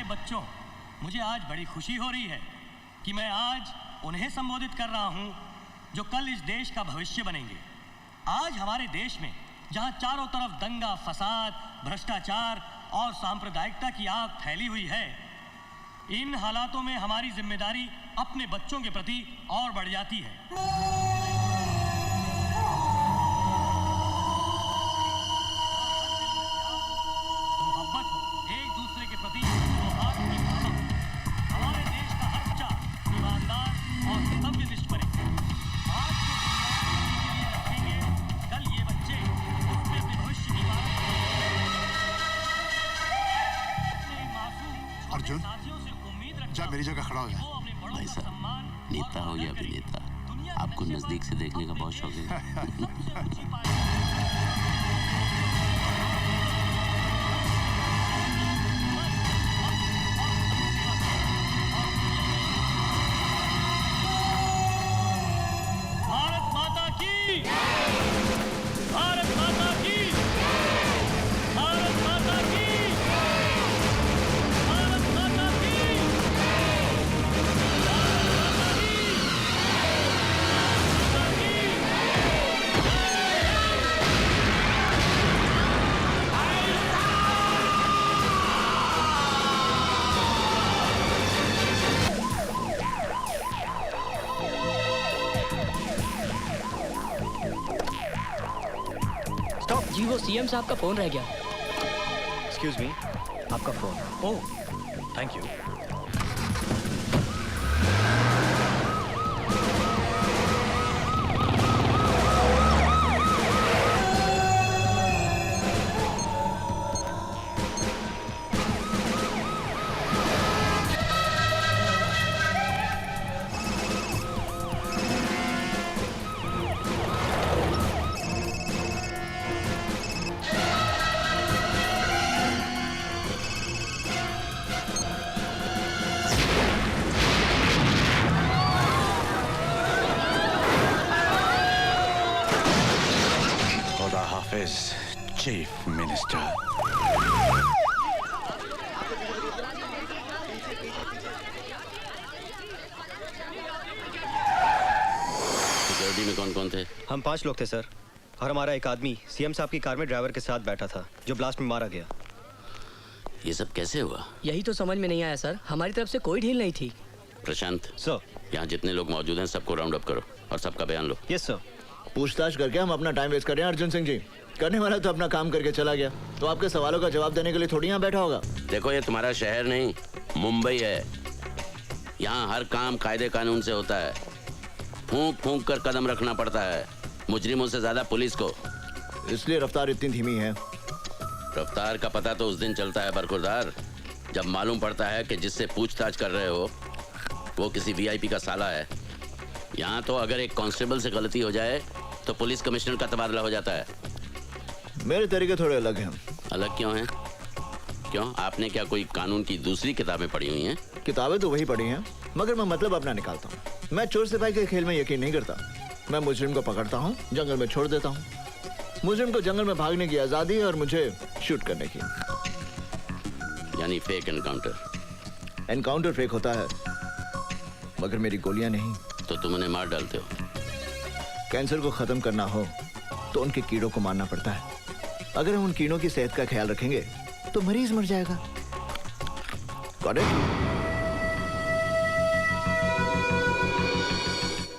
बच्चों, मुझे आज बड़ी खुशी हो रही है कि मैं आज उन्हें संबोधित कर रहा हूं जो कल इस देश का भविष्य बनेंगे। आज हमारे देश में जहां चारों तरफ दंगा, फसाद, भ्रष्टाचार और सांप्रदायिकता की आग फैली हुई है, इन हालातों में हमारी जिम्मेदारी अपने बच्चों के प्रति और बढ़ जाती है। मोहब्बत हो, एक दूसरे के प्रति सौहार्द की भावना हो। हमारे देश का हर बच्चा ईमानदार और कर्तव्यनिष्ठ बने। आज जो बुनियाद रखेंगे, कल ये बच्चे अपने भविष्य की बात अर्जुन, जा मेरी जगह खड़ा हो जा। भाई साहब, नेता हो या अभिनेता, आपको नजदीक से देखने का बहुत शौक है। भारत माता की, भारत माता की, भारत माता की, भारत माता की। स्टॉप जी, वो सीएम साहब का फोन रह गया। एक्सक्यूज मी, आपका phone. Oh, thank you. Chief minister. Security में कौन कौन थे? हम 5 लोग थे सर, और हमारा एक आदमी सीएम साहब की कार में ड्राइवर के साथ बैठा था जो ब्लास्ट में मारा गया। ये सब कैसे हुआ? यही तो समझ में नहीं आया सर, हमारी तरफ से कोई ढील नहीं थी। प्रशांत सर, यहाँ जितने लोग मौजूद हैं सबको राउंड अप करो और सबका बयान लो। Yes sir. पूछताछ करके हम अपना टाइम वेस्ट कर रहे हैं अर्जुन सिंह जी। करने वाला तो अपना काम करके चला गया, तो आपके सवालों का जवाब देने के लिए थोड़ी यहाँ बैठा होगा। देखो, ये तुम्हारा शहर नहीं, मुंबई है। यहाँ हर काम कायदे कानून से होता है। फूंक फूंक कर कदम रखना पड़ता है, मुजरिमों से ज्यादा पुलिस को। इसलिए रफ्तार इतनी धीमी है। रफ्तार का पता तो उस दिन चलता है बरखुरदार, जब मालूम पड़ता है कि जिससे पूछताछ कर रहे हो वो किसी वीआईपी का साला है। यहाँ तो अगर एक कांस्टेबल से गलती हो जाए तो पुलिस कमिश्नर का तबादला हो जाता है। मेरे तरीके थोड़े अलग हैं। अलग क्यों हैं? क्यों, आपने क्या कोई कानून की दूसरी किताबें पढ़ी हुई हैं? किताबें तो वही पढ़ी हैं, मगर मैं मतलब अपना निकालता हूँ। मैं चोर सिपाही के खेल में यकीन नहीं करता। मैं मुजरिम को पकड़ता हूँ, जंगल में छोड़ देता हूँ। मुजरिम को जंगल में भागने की आजादी है और मुझे शूट करने की। यानी फेक एनकाउंटर। एनकाउंटर फेक होता है, मगर मेरी गोलियां नहीं। तो तुम उन्हें मार डालते हो? कैंसर को खत्म करना हो तो उनके कीड़ों को मारना पड़ता है। अगर हम उन कीड़ों की सेहत का ख्याल रखेंगे तो मरीज मर जाएगा। Got it?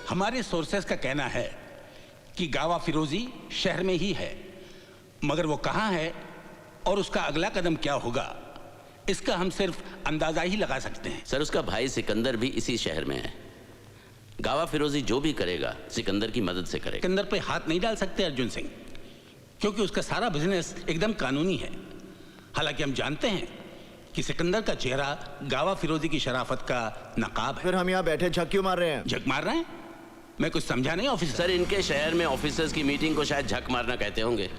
हमारे सोर्सेस का कहना है कि गावा फिरोजी शहर में ही है, मगर वो कहां है और उसका अगला कदम क्या होगा, इसका हम सिर्फ अंदाजा ही लगा सकते हैं। सर, उसका भाई सिकंदर भी इसी शहर में है। गावा फिरोजी जो भी करेगा सिकंदर की मदद से करेगा। सिकंदर पे हाथ नहीं डाल सकते अर्जुन सिंह, क्योंकि उसका सारा बिजनेस एकदम कानूनी है। हालांकि हम जानते हैं कि सिकंदर का चेहरा गावा फिरोजी की शराफत का नकाब है। फिर हम यहाँ बैठे झक क्यों मार रहे हैं? झक मार रहे हैं? मैं कुछ समझा नहीं ऑफिसर। सर, इनके शहर में ऑफिसर्स की मीटिंग को शायद झक मारना कहते होंगे।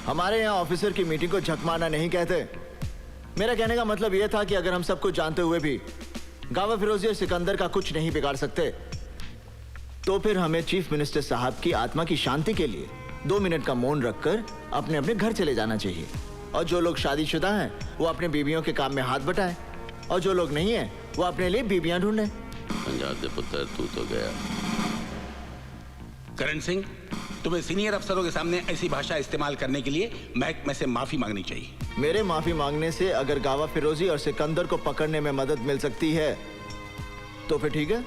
हमारे यहाँ ऑफिसर की मीटिंग को झक मारना नहीं कहते। मेरा कहने का मतलब यह था कि अगर हम सब कुछ जानते हुए भी गावा फिरोजी और सिकंदर का कुछ नहीं बिगाड़ सकते, तो फिर हमें चीफ मिनिस्टर साहब की आत्मा की शांति के लिए 2 मिनट का मौन रखकर अपने अपने घर चले जाना चाहिए। और जो लोग शादीशुदा हैं वो अपने बीवियों के काम में हाथ बटाएं, और जो लोग नहीं हैं वो अपने लिए बीवियां ढूंढें। पंजाब दे पुत्र तू तो गया। करण सिंह, तुम्हें सीनियर अफसरों के सामने ऐसी भाषा इस्तेमाल करने के लिए महकमे से माफी मांगनी चाहिए। मेरे माफी मांगने से अगर गावा फिरोजी और सिकंदर को पकड़ने में मदद मिल सकती है तो फिर ठीक है।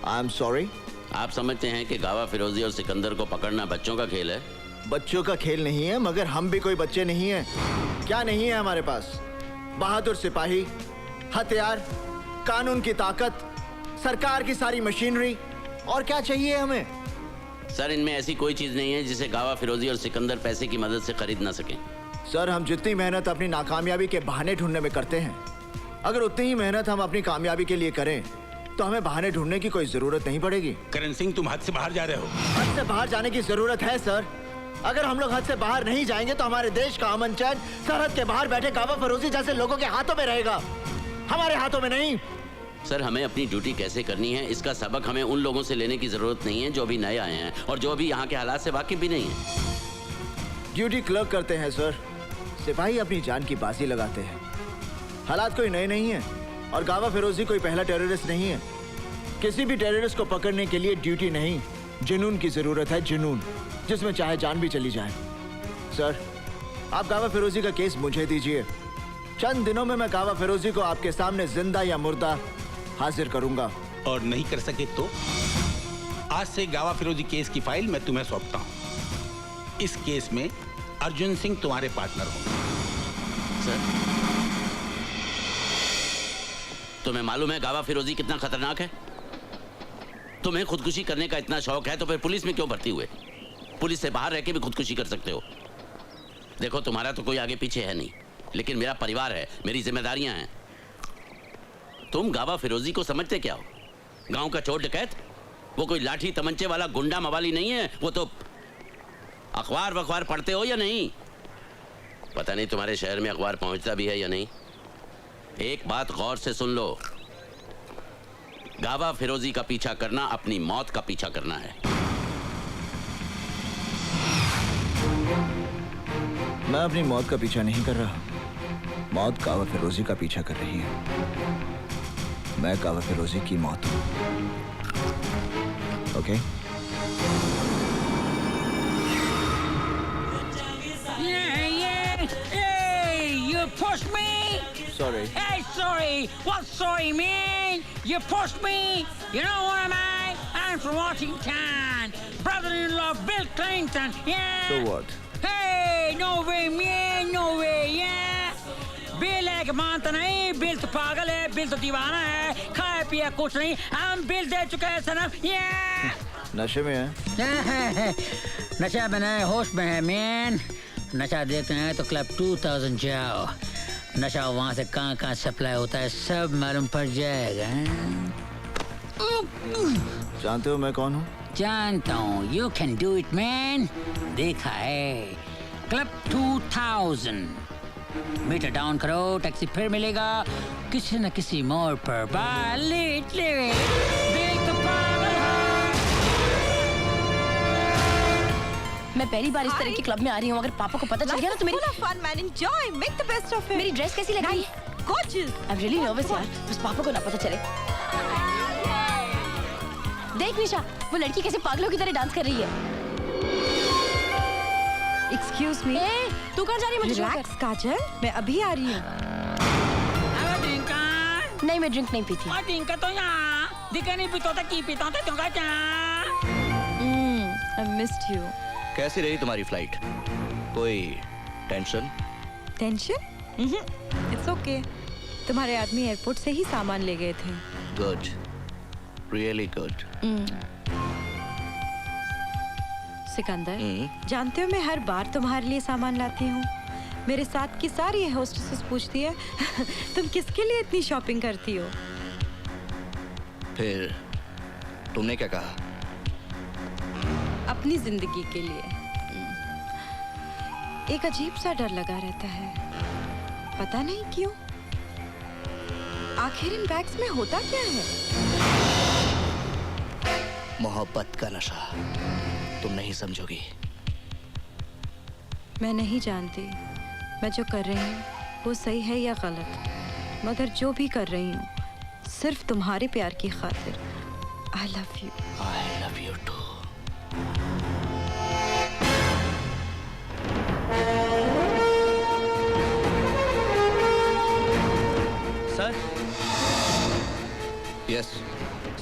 I am sorry. आप समझते हैं कि गावा फिरोजी और सिकंदर को पकड़ना बच्चों का खेल है? बच्चों का खेल नहीं है, मगर हम भी कोई बच्चे नहीं हैं। क्या नहीं है हमारे पास? बहादुर सिपाही, हथियार, कानून की ताकत, सरकार की सारी मशीनरी, और क्या चाहिए हमें? सर, इनमें ऐसी कोई चीज नहीं है जिसे गावा फिरोजी और सिकंदर पैसे की मदद से खरीद ना सकें। सर, हम जितनी मेहनत अपनी नाकामयाबी के बहाने ढूंढने में करते हैं, अगर उतनी ही मेहनत हम अपनी कामयाबी के लिए करें तो हमें बहाने ढूंढने की कोई जरूरत नहीं पड़ेगी। करण सिंह, तुम हद से बाहर जा रहे हो। हद से बाहर जाने की जरूरत है सर। अगर हम लोग हद से बाहर नहीं जाएंगे तो हमारे देश का अमन चैन सरहद के बाहर बैठे गावा फिरोजी जैसे लोगों के हाथों में रहेगा, हमारे हाथों में नहीं। सर, हमें अपनी ड्यूटी कैसे करनी है इसका सबक हमें उन लोगों से लेने की जरूरत नहीं है जो अभी नए आए हैं और जो अभी यहाँ के हालात से वाकिफ भी नहीं है। ड्यूटी क्लर्क करते हैं सर, सिपाही अपनी जान की बाजी लगाते हैं। हालात कोई नए नहीं है और गावा फिरोजी कोई पहला टेररिस्ट नहीं है। किसी भी टेररिस्ट को पकड़ने के लिए ड्यूटी नहीं, जुनून की जरूरत है, जुनून, जिसमें चाहे जान भी चली जाए। सर, आप गावा फिरोजी का केस मुझे दीजिए, चंद दिनों में मैं गावा फिरोजी को आपके सामने जिंदा या मुर्दा हाजिर करूंगा। और नहीं कर सके तो आज से गावा फिरोजी केस की फाइल मैं तुम्हें सौंपता हूँ। इस केस में अर्जुन सिंह तुम्हारे पार्टनर होंगे। सर, तुम्हें मालूम है गावा फिरोजी कितना खतरनाक है? तुम्हें खुदकुशी करने का इतना शौक है तो फिर पुलिस में क्यों भर्ती हुए? पुलिस से बाहर रह के भी खुदकुशी कर सकते हो। देखो, तुम्हारा तो कोई आगे पीछे है नहीं, लेकिन मेरा परिवार है, मेरी जिम्मेदारियां हैं। तुम गावा फिरोजी को समझते क्या हो? गांव का चोर डकैत? वो कोई लाठी तमंचे वाला गुंडा मवाली नहीं है। वो तो अखबार वखबार पढ़ते हो या नहीं? पता नहीं तुम्हारे शहर में अखबार पहुंचता भी है या नहीं। एक बात गौर से सुन लो, गावा फिरोजी का पीछा करना अपनी मौत का पीछा करना है। मैं अपनी मौत का पीछा नहीं कर रहा, मौत गावा फिरोजी का पीछा कर रही है। मैं गावा फिरोजी की मौत हूं। Okay? You pushed me! Sorry. Hey, sorry! What sorry, man? You pushed me! You know what am I? I'm from Washington! Brother-in-law Bill Clinton, yeah! So what? Hey, no way, man! No way, yeah! Bill है कि मानता नहीं, bill तो पागल है, bill तो दीवाना है, खाया पिया कुछ नहीं, हम बिल दे चुके हैं सनम, yeah! नशे में है? नशा में नहीं, होश में है, मैन। नशा देते हैं तो क्लब 2000 जाओ, नशा वहाँ से कहाँ सप्लाई होता है सब मालूम पड़ जाएगा। जानते हो मैं कौन हूँ? जानता हूँ, you can do it man. देखा है, क्लब 2000। मीटर डाउन करो, टैक्सी फिर मिलेगा किसी न किसी मोड़ पर। मैं पहली बार इस तरह के क्लब में आ रही हूँ। अगर पापा को पता चल गया ना तो मेरी fun man, enjoy, make the best of it. मेरी ड्रेस कैसी लग रही है? Gorgeous. I'm really nervous यार, बस पापा को ना पता चले। देख निशा, वो लड़की कैसे पागलों की तरह डांस कर रही है। Excuse me. ए, तू कहाँ जा रही है? मुझे Relax, काजल, मैं अभी आ रही हूँ। नहीं, मैं ड्रिंक नहीं पीती। I missed you. कैसी रही तुम्हारी फ्लाइट? कोई टेंशन? Tension? It's okay. तुम्हारे आदमी एयरपोर्ट से ही सामान ले गए थे। Good, really good. सिकंदर, जानते हो मैं हर बार तुम्हारे लिए सामान लाती हूँ। मेरे साथ की सारी होस्टेसेस पूछती है तुम किसके लिए इतनी शॉपिंग करती हो? फिर तुमने क्या कहा? अपनी जिंदगी के लिए। एक अजीब सा डर लगा रहता है, पता नहीं क्यों। आखिर इन बैग्स में होता क्या है? मोहब्बत का नशा, तुम नहीं समझोगी। मैं नहीं जानती, मैं जो कर रही हूँ वो सही है या गलत, मगर जो भी कर रही हूँ सिर्फ तुम्हारे प्यार की खातिर। I love you. I love you too. Sir. Yes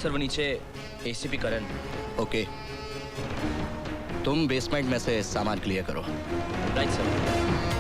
sir वो नीचे एसीपी करण। ओके, तुम बेसमेंट में से सामान क्लियर करो। Right sir.